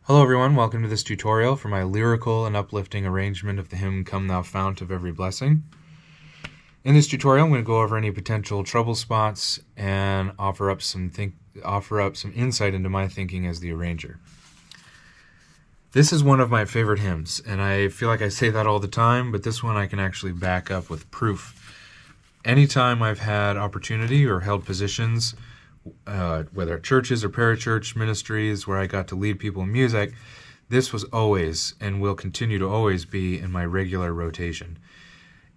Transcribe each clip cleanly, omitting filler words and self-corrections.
Hello everyone, welcome to this tutorial for my lyrical and uplifting arrangement of the hymn Come Thou Fount of Every Blessing. In this tutorial I'm going to go over any potential trouble spots and offer up some insight into my thinking as the arranger. This is one of my favorite hymns, and I feel like I say that all the time, but this one I can actually back up with proof. Anytime I've had opportunity or held positions, whether at churches or parachurch ministries where I got to lead people in music, this was always and will continue to always be in my regular rotation.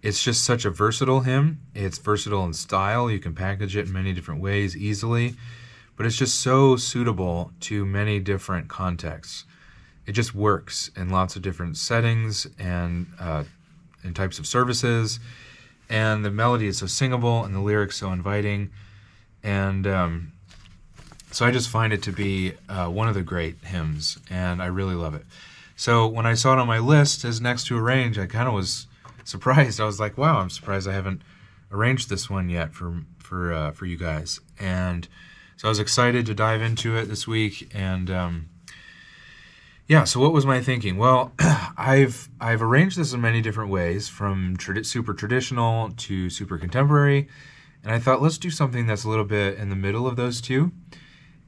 It's just such a versatile hymn. It's versatile in style. You can package it in many different ways easily, but it's just so suitable to many different contexts. It just works in lots of different settings and in types of services, and the melody is so singable and the lyrics so inviting. And so I just find it to be one of the great hymns, and I really love it. So when I saw it on my list as next to arrange, I kind of was surprised. I was like, wow, I'm surprised I haven't arranged this one yet for you guys. And so I was excited to dive into it this week. And yeah, so what was my thinking? Well, I've arranged this in many different ways, from super traditional to super contemporary. And I thought, let's do something that's a little bit in the middle of those two,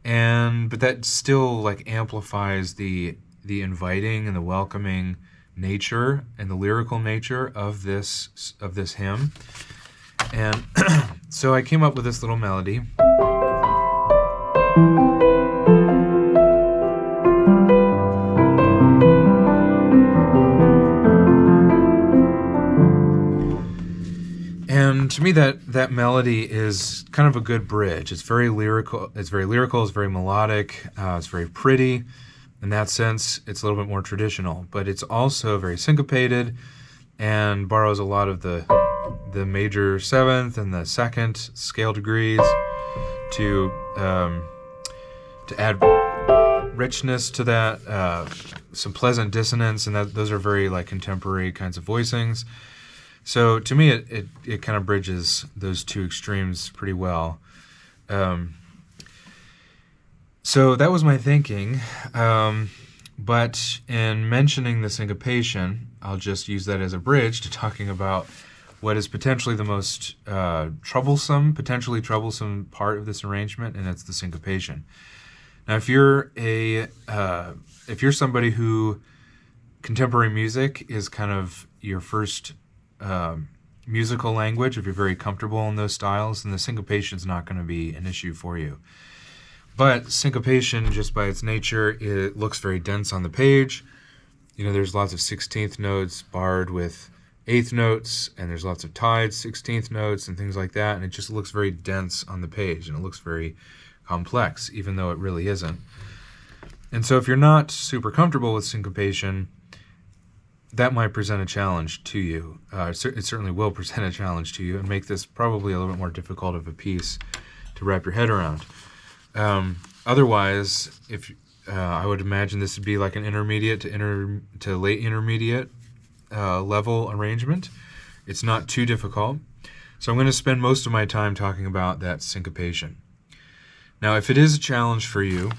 but that still like amplifies the inviting and the welcoming nature and the lyrical nature of this hymn. And so I came up with this little melody. And to me, that melody is kind of a good bridge. It's very lyrical. It's very melodic. It's very pretty. In that sense, it's a little bit more traditional, but it's also very syncopated and borrows a lot of the major seventh and the second scale degrees to add richness to that. Some pleasant dissonance, and those are very like contemporary kinds of voicings. So to me, it kind of bridges those two extremes pretty well. So that was my thinking. But in mentioning the syncopation, I'll just use that as a bridge to talking about what is potentially the most potentially troublesome part of this arrangement, and it's the syncopation. Now, if you're somebody who contemporary music is kind of your first musical language, if you're very comfortable in those styles, then the syncopation is not going to be an issue for you. But syncopation, just by its nature, it looks very dense on the page. You know, there's lots of 16th notes barred with 8th notes, and there's lots of tied 16th notes and things like that, and it just looks very dense on the page, and it looks very complex, even though it really isn't. And so if you're not super comfortable with syncopation, that might present a challenge to you. It certainly will present a challenge to you and make this probably a little bit more difficult of a piece to wrap your head around. Otherwise, I would imagine this would be like an intermediate to late intermediate level arrangement. It's not too difficult. So I'm going to spend most of my time talking about that syncopation. Now, if it is a challenge for you,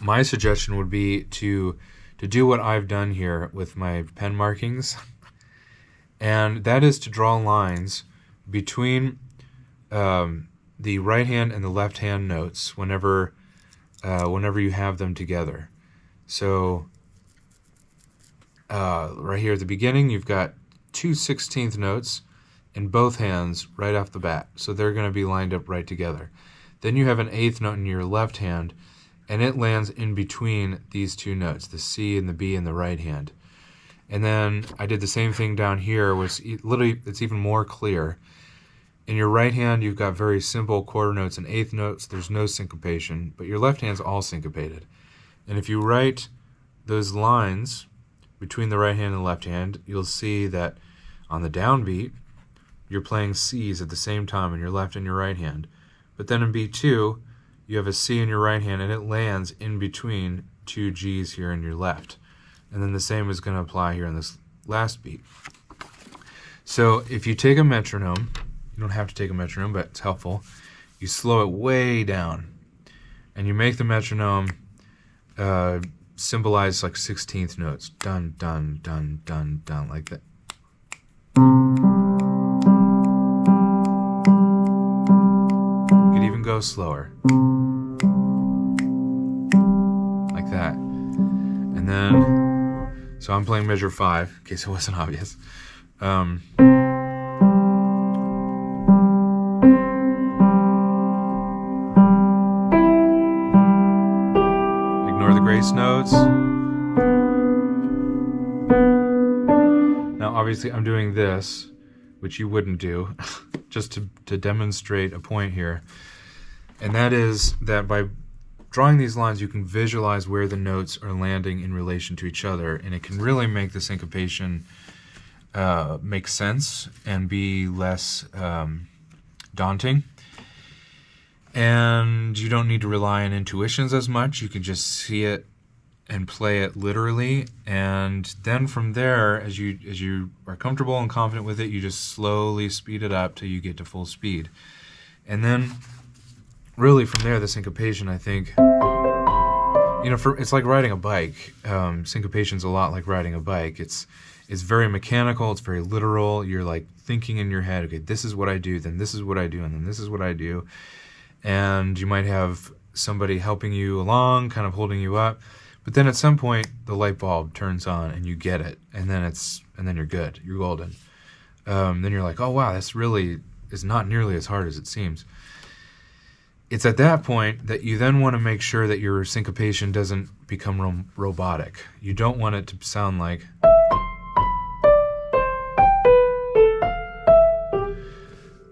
my suggestion would be to do what I've done here with my pen markings, and that is to draw lines between the right hand and the left hand notes whenever you have them together. So right here at the beginning, you've got two 16th notes in both hands right off the bat, so they're going to be lined up right together. Then you have an 8th note in your left hand, and it lands in between these two notes, the C and the B in the right hand. And then I did the same thing down here, which it's even more clear. In your right hand, you've got very simple quarter notes and 8th notes. There's no syncopation, but your left hand's all syncopated. And if you write those lines between the right hand and the left hand, you'll see that on the downbeat, you're playing C's at the same time in your left and your right hand. But then in beat 2, you have a C in your right hand, and it lands in between two G's here in your left. And then the same is going to apply here in this last beat. So if you take a metronome, you don't have to take a metronome, but it's helpful. You slow it way down, and you make the metronome symbolize like 16th notes. Dun, dun, dun, dun, dun, like that. You could even go slower. Like that. And then, so I'm playing measure 5, in case it wasn't obvious. Ignore the grace notes. Now, obviously, I'm doing this, which you wouldn't do, just to demonstrate a point here. And that is that by drawing these lines, you can visualize where the notes are landing in relation to each other, and it can really make the syncopation make sense and be less daunting. And you don't need to rely on intuitions as much. You can just see it and play it literally, and then from there, as you are comfortable and confident with it, you just slowly speed it up till you get to full speed. And then really from there, the syncopation, I think, you know, it's like riding a bike. Syncopation's a lot like riding a bike. It's very mechanical, it's very literal. You're like thinking in your head, okay, this is what I do, then this is what I do, and then this is what I do. And you might have somebody helping you along, kind of holding you up. But then at some point, the light bulb turns on and you get it. And then you're good, you're golden. Then you're like, oh wow, this really is not nearly as hard as it seems. It's at that point that you then want to make sure that your syncopation doesn't become robotic. You don't want it to sound like...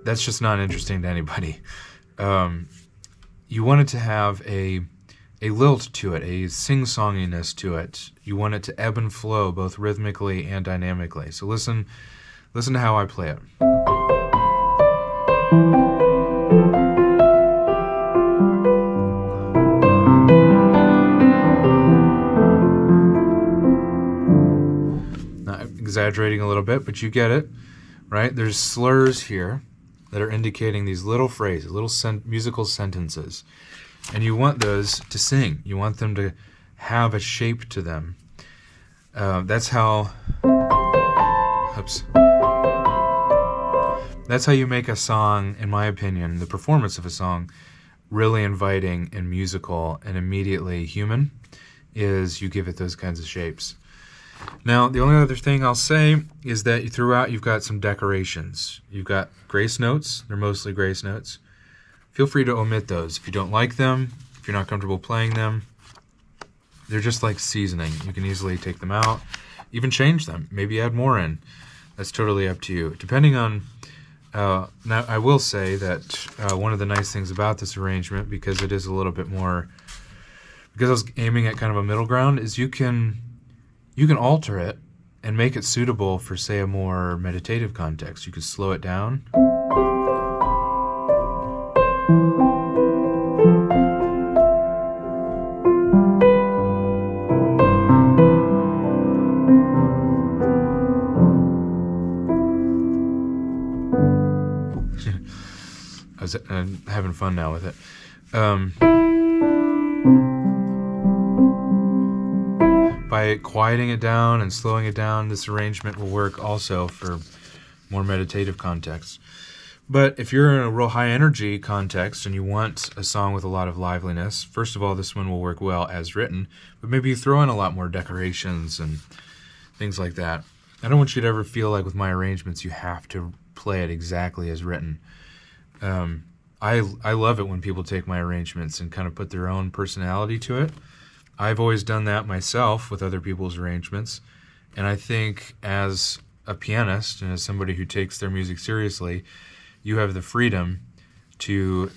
That's just not interesting to anybody. You want it to have a lilt to it, a sing-songiness to it. You want it to ebb and flow both rhythmically and dynamically. So listen to how I play it. Now, I'm exaggerating a little bit, but you get it, right? There's slurs here that are indicating these little phrases, little musical sentences. And you want those to sing. You want them to have a shape to them. That's how... Oops. That's how you make a song, in my opinion, the performance of a song, really inviting and musical and immediately human, is you give it those kinds of shapes. Now, the only other thing I'll say is that throughout you've got some decorations. You've got grace notes. They're mostly grace notes. Feel free to omit those. If you don't like them, if you're not comfortable playing them, they're just like seasoning. You can easily take them out, even change them, maybe add more in. That's totally up to you. Depending on... now, I will say that one of the nice things about this arrangement, because it is a little bit more... Because I was aiming at kind of a middle ground, is you can alter it and make it suitable for, say, a more meditative context. You could slow it down. I'm having fun now with it. By quieting it down and slowing it down, this arrangement will work also for more meditative contexts. But if you're in a real high energy context and you want a song with a lot of liveliness, first of all, this one will work well as written, but maybe you throw in a lot more decorations and things like that. I don't want you to ever feel like with my arrangements you have to play it exactly as written. I love it when people take my arrangements and kind of put their own personality to it. I've always done that myself with other people's arrangements, and I think as a pianist and as somebody who takes their music seriously, you have the freedom to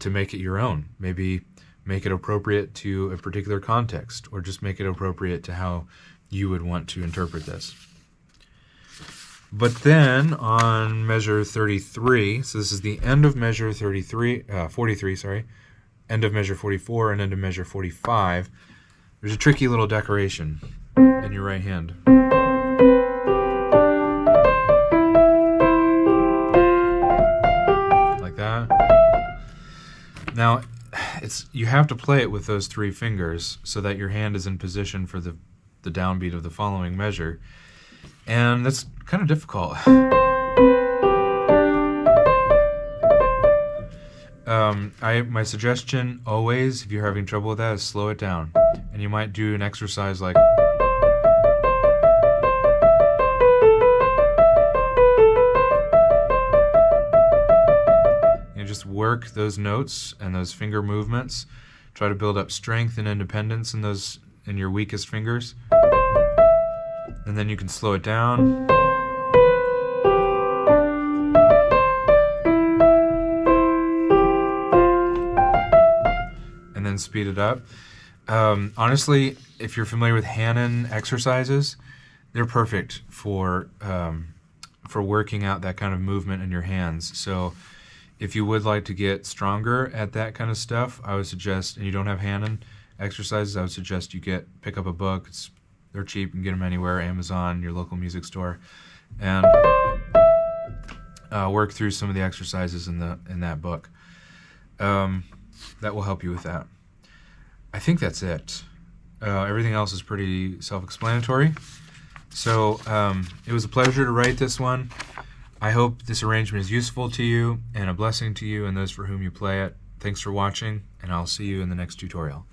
make it your own. Maybe make it appropriate to a particular context, or just make it appropriate to how you would want to interpret this. But then on measure 33, so this is the end of measure 43, end of measure 44 and end of measure 45, there's a tricky little decoration in your right hand. Like that. Now, you have to play it with those 3 fingers so that your hand is in position for the downbeat of the following measure. And that's kind of difficult. My suggestion always, if you're having trouble with that, is slow it down. And you might do an exercise like... just work those notes and those finger movements. Try to build up strength and independence in your weakest fingers. And then you can slow it down. And then speed it up. Honestly, if you're familiar with Hanon exercises, they're perfect for working out that kind of movement in your hands. So if you would like to get stronger at that kind of stuff, I would suggest, and you don't have Hanon exercises, I would suggest you pick up a book. They're cheap, you can get them anywhere, Amazon, your local music store, and work through some of the exercises in that book. That will help you with that. I think that's it. Everything else is pretty self-explanatory. So it was a pleasure to write this one. I hope this arrangement is useful to you and a blessing to you and those for whom you play it. Thanks for watching, and I'll see you in the next tutorial.